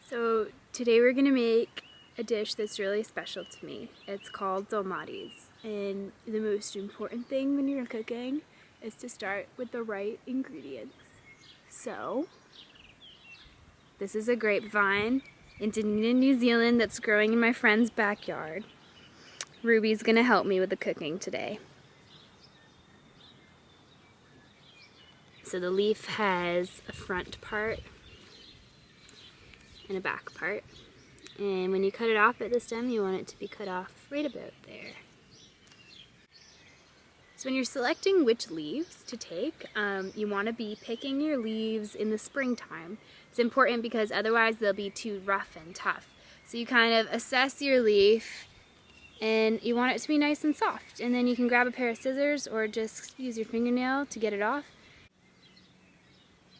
So today we're gonna make a dish that's really special to me. It's called dolmades, and the most important thing when you're cooking is to start with the right ingredients. So this is a grapevine in Dunedin, New Zealand that's growing in my friend's backyard. Ruby's gonna help me with the cooking today. So the leaf has a front part and a back part. And when you cut it off at the stem, you want it to be cut off right about there. So when you're selecting which leaves to take, you want to be picking your leaves in the springtime. It's important because otherwise they'll be too rough and tough. So you kind of assess your leaf and you want it to be nice and soft. And then you can grab a pair of scissors or just use your fingernail to get it off.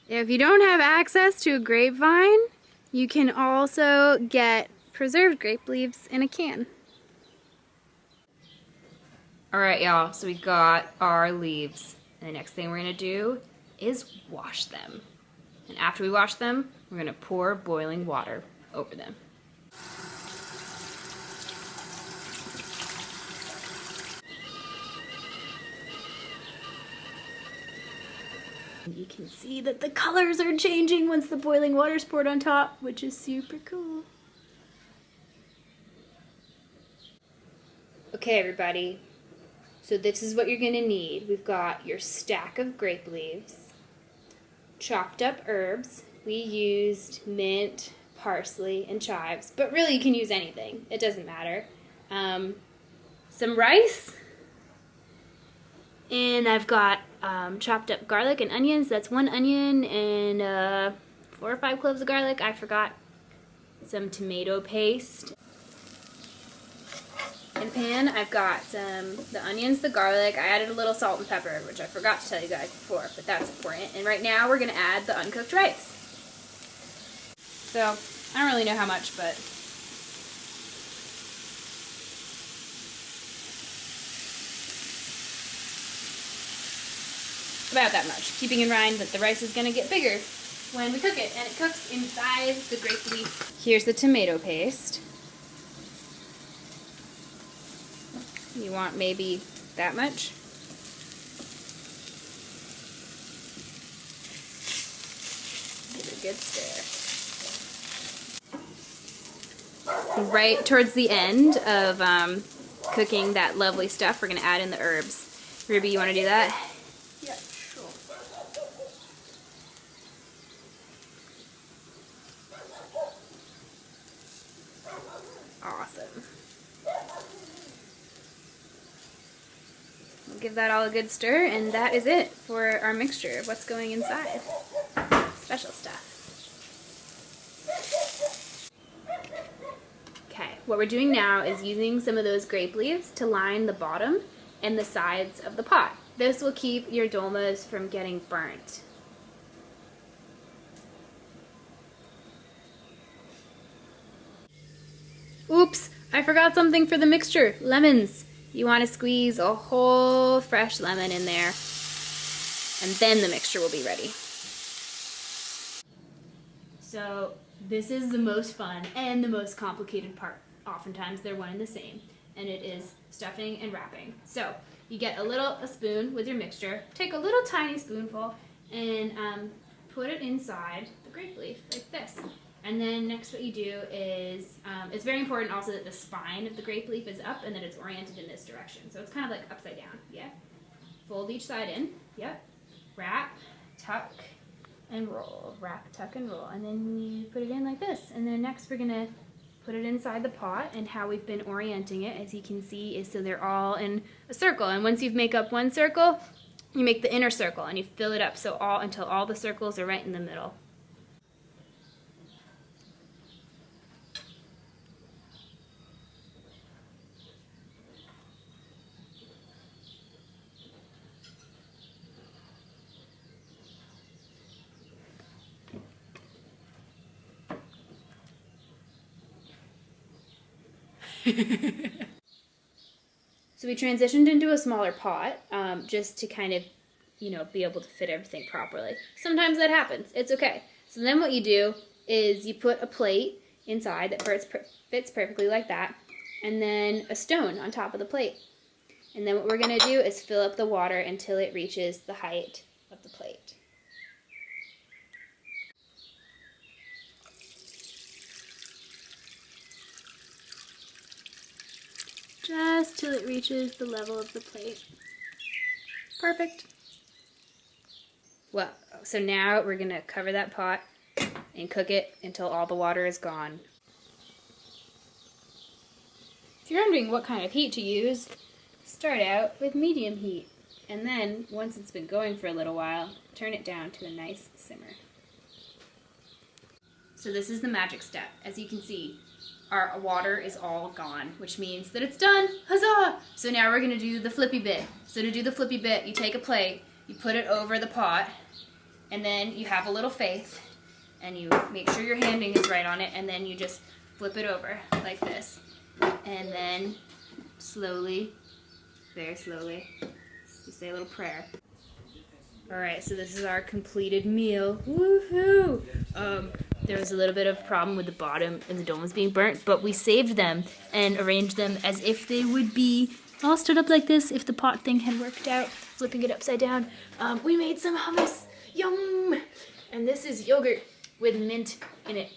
If you don't have access to a grapevine, you can also get preserved grape leaves in a can. Alright y'all, so we got our leaves. And the next thing we're going to do is wash them. And after we wash them, we're going to pour boiling water over them. You can see that the colors are changing once the boiling water's poured on top, which is super cool. Okay everybody, so this is what you're going to need. We've got your stack of grape leaves, chopped up herbs. We used mint, parsley, and chives, but really you can use anything. It doesn't matter. Some rice, and I've got chopped up garlic and onions. That's 1 onion and 4 or 5 cloves of garlic. I forgot. Some tomato paste. In a pan, I've got the onions, the garlic. I added a little salt and pepper, which I forgot to tell you guys before, but that's important. And right now we're going to add the uncooked rice. So, I don't really know how much, but about that much. Keeping in mind that the rice is going to get bigger when we cook it, and it cooks inside the grape leaf. Here's the tomato paste. You want maybe that much. Give it a good stir. Right towards the end of cooking that lovely stuff, we're going to add in the herbs. Ruby, you want to do that? Yeah, sure. Awesome. We'll give that all a good stir, and that is it for our mixture of what's going inside. Special stuff. Okay, what we're doing now is using some of those grape leaves to line the bottom and the sides of the pot. This will keep your dolmas from getting burnt. Oops, I forgot something for the mixture. Lemons. You want to squeeze a whole fresh lemon in there, and then the mixture will be ready. So this is the most fun and the most complicated part. Oftentimes they're one and the same, and it is stuffing and wrapping. So you get a spoon with your mixture, take a little tiny spoonful, and put it inside the grape leaf like this. And then next what you do is, it's very important also that the spine of the grape leaf is up and that it's oriented in this direction. So it's kind of like upside down, yeah? Fold each side in, yep. Wrap, tuck, and roll. Wrap, tuck, and roll. And then you put it in like this. And then next we're gonna put it inside the pot, and how we've been orienting it, as you can see, is so they're all in a circle. And once you've made up one circle, you make the inner circle and you fill it up so until all the circles are right in the middle. So we transitioned into a smaller pot just to kind of, be able to fit everything properly. Sometimes that happens. It's okay. So then what you do is you put a plate inside that fits perfectly like that, and then a stone on top of the plate. And then what we're going to do is fill up the water until it reaches the height of the plate. Just till it reaches the level of the plate. Perfect. Well, so now we're going to cover that pot and cook it until all the water is gone. If you're wondering what kind of heat to use, start out with medium heat. And then, once it's been going for a little while, turn it down to a nice simmer. So this is the magic step. As you can see, our water is all gone, which means that it's done. Huzzah! So now we're going to do the flippy bit. So to do the flippy bit, you take a plate, you put it over the pot, and then you have a little faith, and you make sure your handing is right on it, and then you just flip it over like this. And then slowly, very slowly, you say a little prayer. Alright, so this is our completed meal. Woohoo! There was a little bit of problem with the bottom and the dome was being burnt, but we saved them and arranged them as if they would be all stood up like this if the pot thing had worked out, flipping it upside down. We made some hummus. Yum! And this is yogurt with mint in it.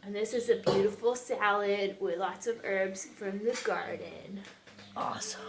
And this is a beautiful salad with lots of herbs from the garden. Awesome.